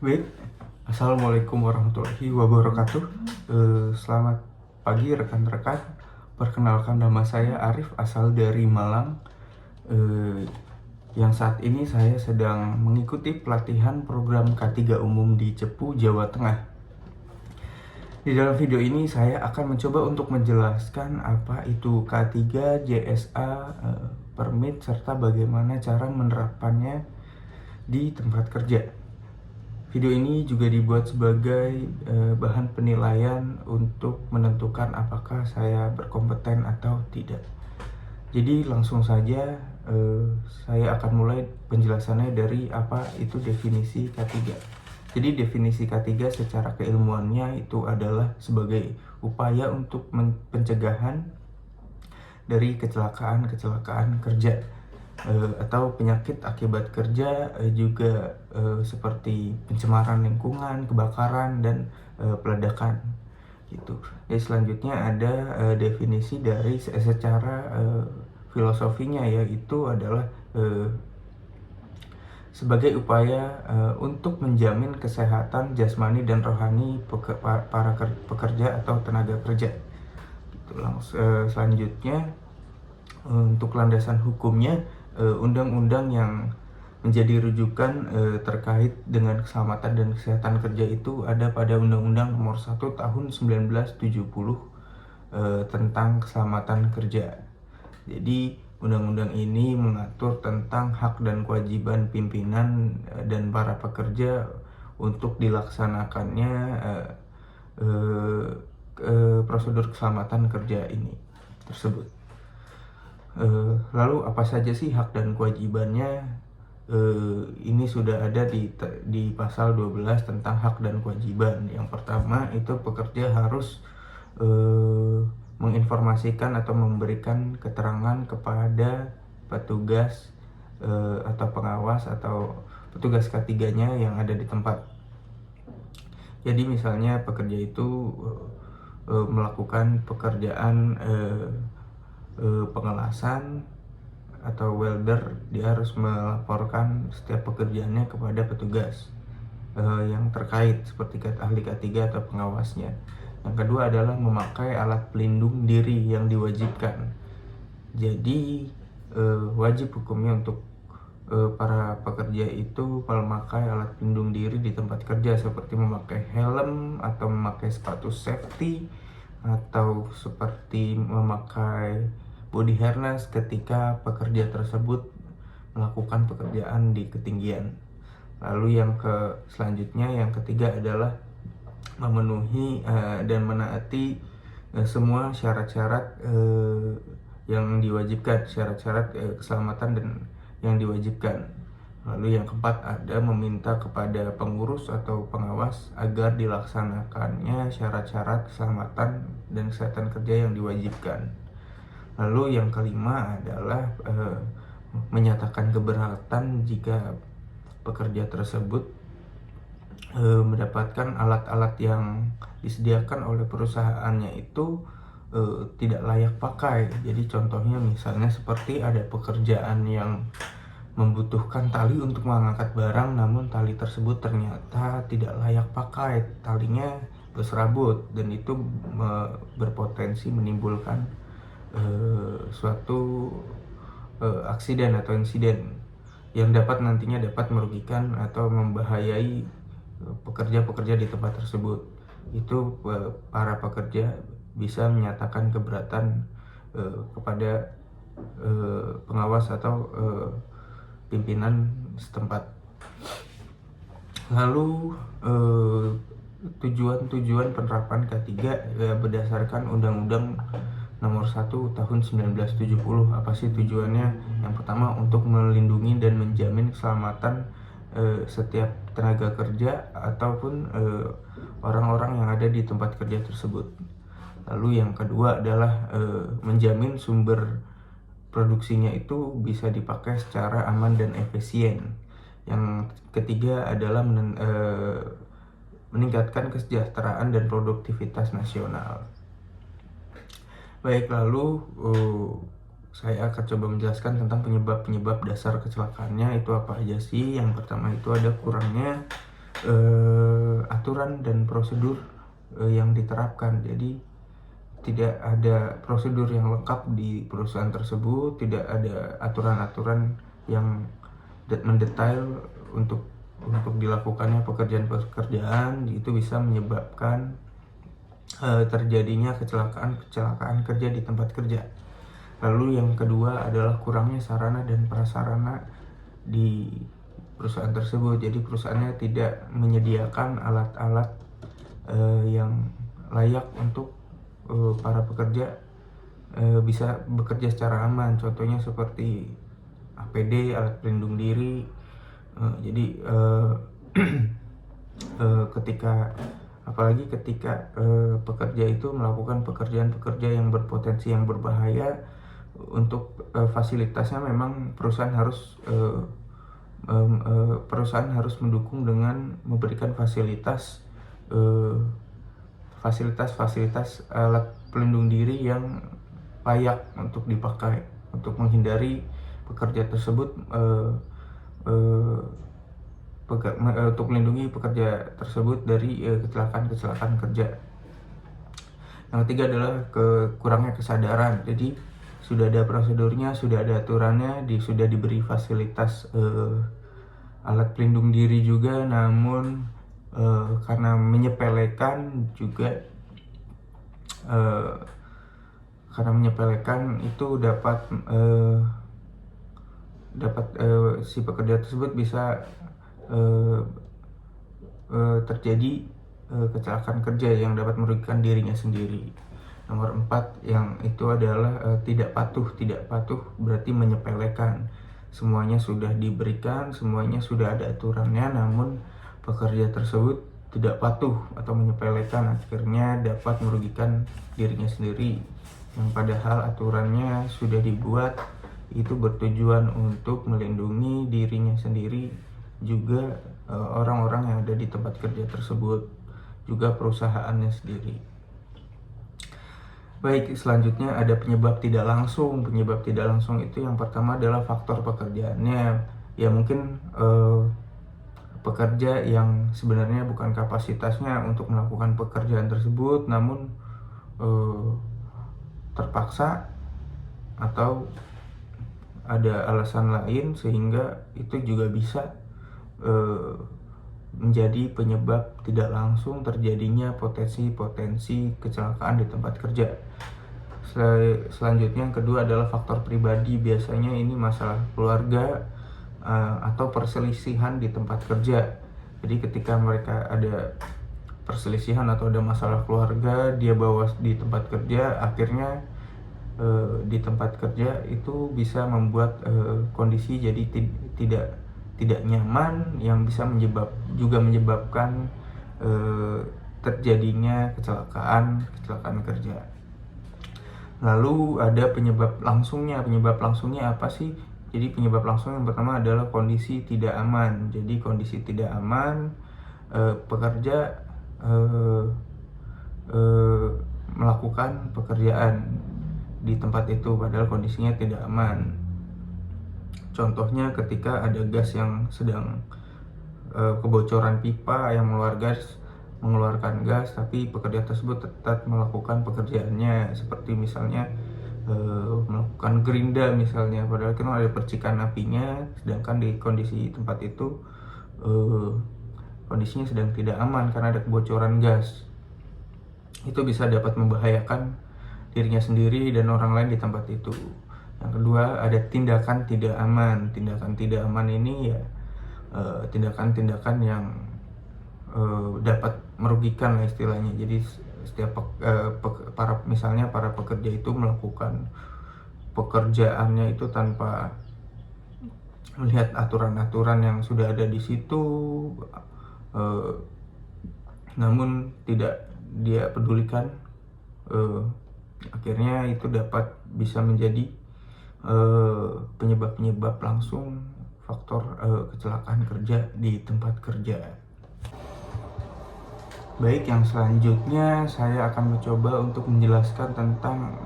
Baik, Assalamualaikum warahmatullahi wabarakatuh. Selamat pagi rekan-rekan. Perkenalkan, nama saya Arif, asal dari Malang. Yang saat ini saya sedang mengikuti pelatihan program K3 Umum di Cepu, Jawa Tengah. Di dalam video ini saya akan mencoba untuk menjelaskan apa itu K3, JSA, permit, serta bagaimana cara menerapkannya di tempat kerja. Video ini juga dibuat sebagai bahan penilaian untuk menentukan apakah saya berkompeten atau tidak. Jadi langsung saja saya akan mulai penjelasannya dari apa itu definisi K3. Jadi definisi K3 secara keilmuannya itu adalah sebagai upaya untuk pencegahan dari kecelakaan kerja atau penyakit akibat kerja, juga seperti pencemaran lingkungan, kebakaran, dan peledakan gitu. Selanjutnya ada definisi dari secara filosofinya, yaitu adalah sebagai upaya untuk menjamin kesehatan jasmani dan rohani para pekerja atau tenaga kerja gitu. Selanjutnya untuk landasan hukumnya, undang-undang yang menjadi rujukan terkait dengan keselamatan dan kesehatan kerja itu ada pada Undang-Undang Nomor 1 Tahun 1970 tentang keselamatan kerja. Jadi undang-undang ini mengatur tentang hak dan kewajiban pimpinan dan para pekerja untuk dilaksanakannya prosedur keselamatan kerja ini tersebut. Lalu apa saja sih hak dan kewajibannya? Ini sudah ada di pasal 12 tentang hak dan kewajiban. Yang pertama itu pekerja harus menginformasikan atau memberikan keterangan kepada petugas atau pengawas atau petugas ketiganya yang ada di tempat. Jadi misalnya pekerja itu melakukan pekerjaan pengelasan atau welder, dia harus melaporkan setiap pekerjaannya kepada petugas yang terkait seperti ahli K3 atau pengawasnya. Yang kedua adalah memakai alat pelindung diri yang diwajibkan. Jadi wajib hukumnya untuk para pekerja itu memakai alat pelindung diri di tempat kerja, seperti memakai helm atau memakai sepatu safety, atau seperti memakai body harness ketika pekerja tersebut melakukan pekerjaan di ketinggian. Lalu selanjutnya yang ketiga adalah memenuhi dan menaati semua syarat-syarat yang diwajibkan, syarat-syarat keselamatan dan yang diwajibkan. Lalu yang keempat ada meminta kepada pengurus atau pengawas agar dilaksanakannya syarat-syarat keselamatan dan kesehatan kerja yang diwajibkan. Lalu yang kelima adalah menyatakan keberatan jika pekerja tersebut mendapatkan alat-alat yang disediakan oleh perusahaannya itu tidak layak pakai. Jadi contohnya misalnya seperti ada pekerjaan yang membutuhkan tali untuk mengangkat barang, namun tali tersebut ternyata tidak layak pakai, talinya berserabut, dan itu berpotensi menimbulkan suatu aksiden atau insiden yang nantinya dapat merugikan atau membahayai pekerja-pekerja di tempat tersebut. Itu para pekerja bisa menyatakan keberatan kepada pengawas atau pimpinan setempat. Lalu tujuan penerapan K3 berdasarkan Undang-Undang Nomor 1 Tahun 1970. Apa sih tujuannya? Yang pertama, untuk melindungi dan menjamin keselamatan setiap tenaga kerja ataupun orang-orang yang ada di tempat kerja tersebut. Lalu yang kedua adalah menjamin sumber produksinya itu bisa dipakai secara aman dan efisien. Yang ketiga adalah meningkatkan kesejahteraan dan produktivitas nasional. Baik, lalu saya akan coba menjelaskan tentang penyebab dasar kecelakaannya itu apa aja sih. Yang pertama itu ada kurangnya aturan dan prosedur yang diterapkan. Jadi tidak ada prosedur yang lengkap di perusahaan tersebut, tidak ada aturan-aturan yang mendetail untuk dilakukannya pekerjaan-pekerjaan. Itu bisa menyebabkan terjadinya kecelakaan kerja di tempat kerja. Lalu yang kedua adalah kurangnya sarana dan prasarana di perusahaan tersebut. Jadi perusahaannya tidak menyediakan alat-alat yang layak untuk para pekerja bisa bekerja secara aman. Contohnya seperti APD, alat pelindung diri. Jadi apalagi ketika pekerja itu melakukan pekerjaan-pekerja yang berpotensi yang berbahaya, untuk fasilitasnya memang perusahaan harus mendukung dengan memberikan fasilitas alat pelindung diri yang layak untuk dipakai, untuk menghindari pekerja tersebut untuk melindungi pekerja tersebut dari kecelakaan kerja. Yang ketiga adalah kurangnya kesadaran. Jadi sudah ada prosedurnya, sudah ada aturannya, sudah diberi fasilitas alat pelindung diri juga, namun karena menyepelekan itu dapat si pekerja tersebut bisa terjadi kecelakaan kerja yang dapat merugikan dirinya sendiri. Nomor 4 yang itu adalah tidak patuh berarti menyepelekan. Semuanya sudah diberikan, semuanya sudah ada aturannya, namun pekerja tersebut tidak patuh atau menyepelekan, akhirnya dapat merugikan dirinya sendiri. Yang padahal aturannya sudah dibuat itu bertujuan untuk melindungi dirinya sendiri, juga orang-orang yang ada di tempat kerja tersebut, juga perusahaannya sendiri. Baik, selanjutnya ada penyebab tidak langsung. Penyebab tidak langsung itu yang pertama adalah faktor pekerjaannya. Ya mungkin pekerja yang sebenarnya bukan kapasitasnya untuk melakukan pekerjaan tersebut, namun terpaksa atau ada alasan lain sehingga itu juga bisa menjadi penyebab tidak langsung terjadinya potensi kecelakaan di tempat kerja. Selanjutnya yang kedua adalah faktor pribadi. Biasanya ini masalah keluarga atau perselisihan di tempat kerja. Jadi ketika mereka ada perselisihan atau ada masalah keluarga, dia bawa di tempat kerja, akhirnya di tempat kerja itu bisa membuat kondisi jadi tidak nyaman, yang bisa menyebabkan terjadinya kecelakaan kerja. Lalu ada penyebab langsungnya. Penyebab langsungnya apa sih? Jadi penyebab langsung yang pertama adalah kondisi tidak aman. Jadi kondisi tidak aman, pekerja melakukan pekerjaan di tempat itu padahal kondisinya tidak aman. Contohnya ketika ada gas yang sedang kebocoran pipa yang mengeluarkan gas, tapi pekerja tersebut tetap melakukan pekerjaannya, seperti misalnya melakukan gerinda misalnya, padahal kan ada percikan apinya, sedangkan di kondisi tempat itu kondisinya sedang tidak aman karena ada kebocoran gas. Itu bisa dapat membahayakan dirinya sendiri dan orang lain di tempat itu. Yang kedua ada tindakan tidak aman. Tindakan tidak aman ini ya tindakan-tindakan yang dapat merugikan lah istilahnya. Jadi setiap para pekerja itu melakukan pekerjaannya itu tanpa melihat aturan-aturan yang sudah ada di situ, namun tidak dia pedulikan, akhirnya itu bisa menjadi penyebab langsung faktor kecelakaan kerja di tempat kerja. Baik, yang selanjutnya saya akan mencoba untuk menjelaskan tentang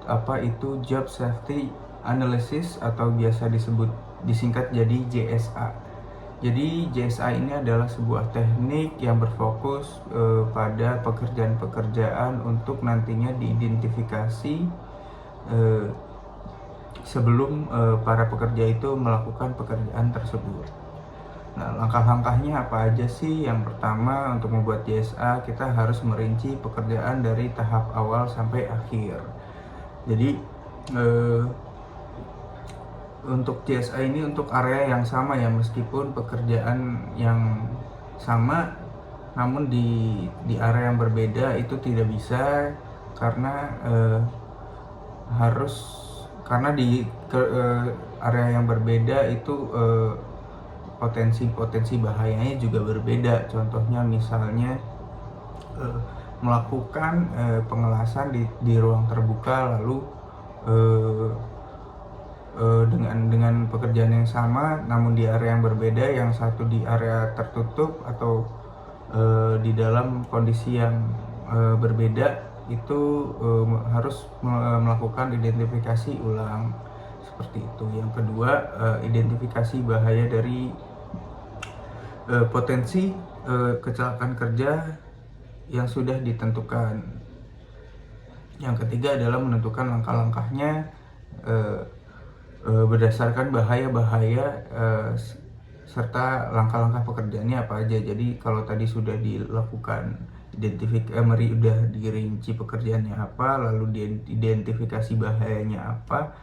apa itu Job Safety Analysis atau biasa disingkat jadi JSA. Jadi JSA ini adalah sebuah teknik yang berfokus pada pekerjaan-pekerjaan untuk nantinya diidentifikasi sebelum para pekerja itu melakukan pekerjaan tersebut. Nah, langkah-langkahnya apa aja sih? Yang pertama, untuk membuat JSA kita harus merinci pekerjaan dari tahap awal sampai akhir. Jadi untuk JSA ini untuk area yang sama ya, meskipun pekerjaan yang sama namun di area yang berbeda itu tidak bisa, karena area yang berbeda itu potensi bahayanya juga berbeda. Contohnya misalnya melakukan pengelasan di ruang terbuka, lalu dengan pekerjaan yang sama namun di area yang berbeda, yang satu di area tertutup atau di dalam kondisi yang berbeda, itu harus melakukan identifikasi ulang seperti itu. Yang kedua, identifikasi bahaya dari potensi kecelakaan kerja yang sudah ditentukan. Yang ketiga adalah menentukan langkah-langkahnya berdasarkan bahaya-bahaya serta langkah-langkah pekerjaannya apa aja. Jadi kalau tadi sudah dilakukan udah dirinci pekerjaannya apa, lalu diidentifikasi bahayanya apa,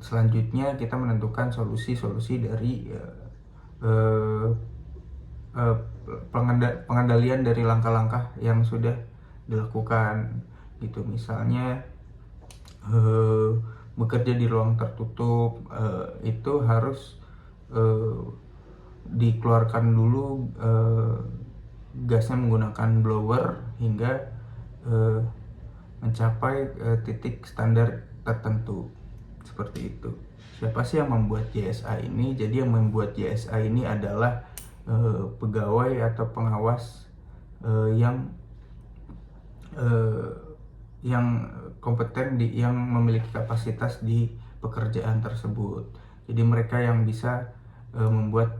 selanjutnya kita menentukan solusi-solusi dari pengendalian dari langkah-langkah yang sudah dilakukan gitu. Misalnya bekerja di ruang tertutup, itu harus dikeluarkan dulu gasnya menggunakan blower hingga mencapai titik standar tertentu seperti itu. Siapa sih yang membuat JSA ini? Jadi yang membuat JSA ini adalah pegawai atau pengawas yang kompeten, yang memiliki kapasitas di pekerjaan tersebut. Jadi mereka yang bisa membuat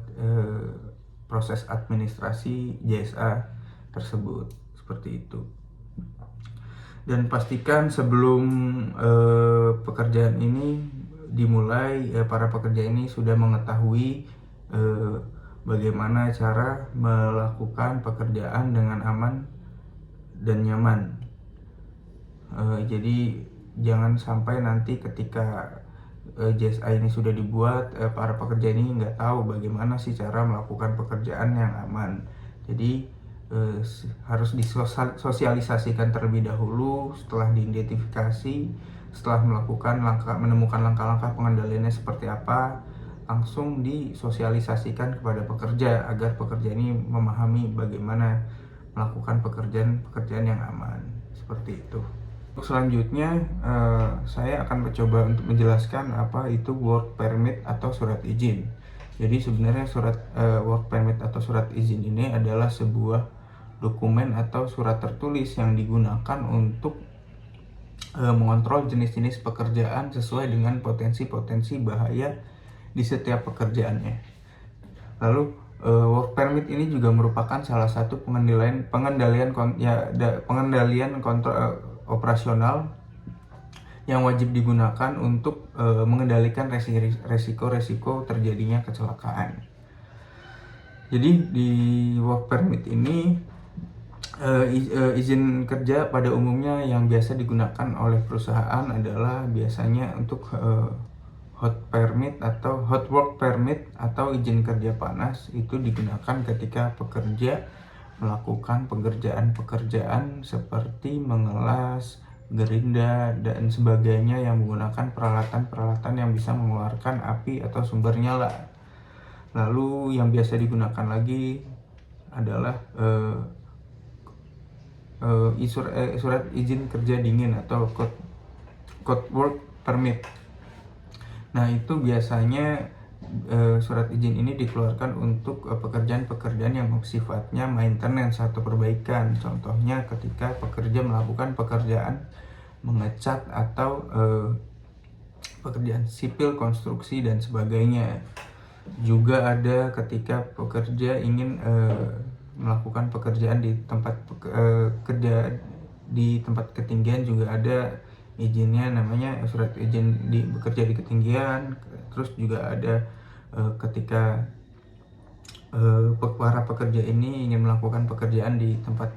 proses administrasi JSA tersebut seperti itu. Dan pastikan sebelum pekerjaan ini dimulai, para pekerja ini sudah mengetahui bagaimana cara melakukan pekerjaan dengan aman dan nyaman. Jadi jangan sampai nanti ketika JSA ini sudah dibuat, para pekerja ini nggak tahu bagaimana sih cara melakukan pekerjaan yang aman. Jadi harus disosialisasikan terlebih dahulu. Setelah diidentifikasi, setelah menemukan langkah-langkah pengendaliannya seperti apa, langsung disosialisasikan kepada pekerja agar pekerja ini memahami bagaimana melakukan pekerjaan yang aman seperti itu. Selanjutnya saya akan mencoba untuk menjelaskan apa itu work permit atau surat izin. Jadi sebenarnya surat work permit atau surat izin ini adalah sebuah dokumen atau surat tertulis yang digunakan untuk mengontrol jenis-jenis pekerjaan sesuai dengan potensi-potensi bahaya di setiap pekerjaannya. Lalu work permit ini juga merupakan salah satu pengendalian kontrol operasional yang wajib digunakan untuk mengendalikan resiko-resiko terjadinya kecelakaan. Jadi di work permit ini izin kerja pada umumnya yang biasa digunakan oleh perusahaan adalah biasanya untuk hot work permit atau izin kerja panas. Itu digunakan ketika pekerja melakukan pekerjaan-pekerjaan seperti mengelas, gerinda, dan sebagainya yang menggunakan peralatan-peralatan yang bisa mengeluarkan api atau sumber nyala. Lalu yang biasa digunakan lagi adalah surat izin kerja dingin atau cold work permit. Nah, itu biasanya surat izin ini dikeluarkan untuk pekerjaan-pekerjaan yang sifatnya maintenance atau perbaikan. Contohnya ketika pekerja melakukan pekerjaan mengecat atau pekerjaan sipil, konstruksi, dan sebagainya. Juga ada ketika pekerja ingin melakukan pekerjaan di tempat kerja di tempat ketinggian, juga ada izinnya, namanya surat izin bekerja di ketinggian. Terus juga ada ketika para pekerja ini ingin melakukan pekerjaan di tempat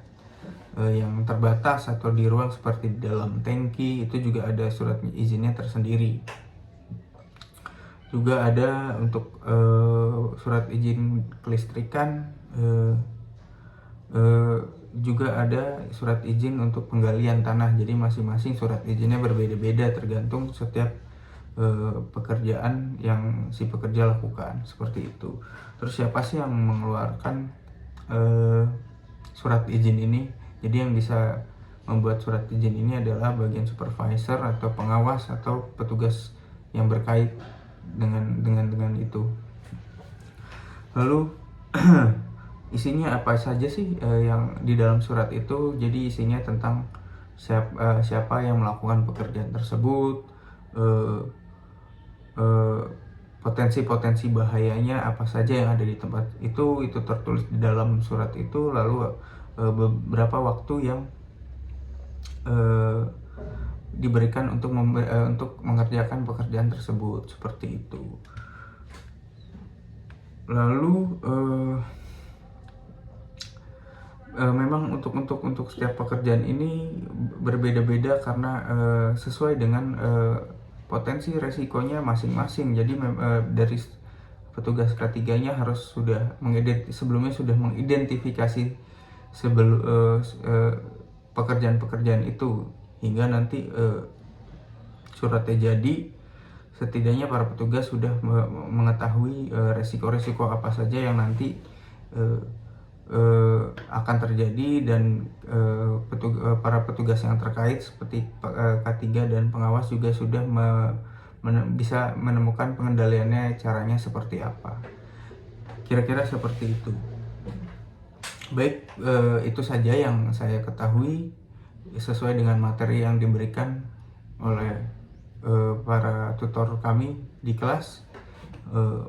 yang terbatas atau di ruang seperti di dalam tangki, itu juga ada surat izinnya tersendiri. Juga ada untuk surat izin kelistrikan, juga ada surat izin untuk penggalian tanah. Jadi masing-masing surat izinnya berbeda-beda tergantung setiap pekerjaan yang si pekerja lakukan, seperti itu. Terus siapa sih yang mengeluarkan surat izin ini? Jadi yang bisa membuat surat izin ini adalah bagian supervisor atau pengawas atau petugas yang berkait dengan itu. Lalu isinya apa saja sih yang di dalam surat itu? Jadi isinya tentang siapa yang melakukan pekerjaan tersebut, potensi-potensi bahayanya apa saja yang ada di tempat itu tertulis di dalam surat itu. Lalu beberapa waktu yang diberikan untuk mengerjakan pekerjaan tersebut, seperti itu. Lalu memang untuk setiap pekerjaan ini berbeda-beda karena sesuai dengan potensi resikonya masing-masing. Jadi dari petugas ketiganya harus sebelumnya sudah mengidentifikasi pekerjaan-pekerjaan itu, hingga nanti suratnya jadi, setidaknya para petugas sudah mengetahui resiko-resiko apa saja yang nanti akan terjadi, dan para petugas yang terkait seperti K3 dan pengawas juga sudah bisa menemukan pengendaliannya, caranya seperti apa. Kira-kira seperti itu. Baik, itu saja yang saya ketahui sesuai dengan materi yang diberikan oleh para tutor kami di kelas.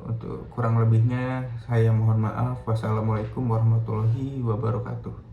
Untuk kurang lebihnya saya mohon maaf. Wassalamualaikum warahmatullahi wabarakatuh.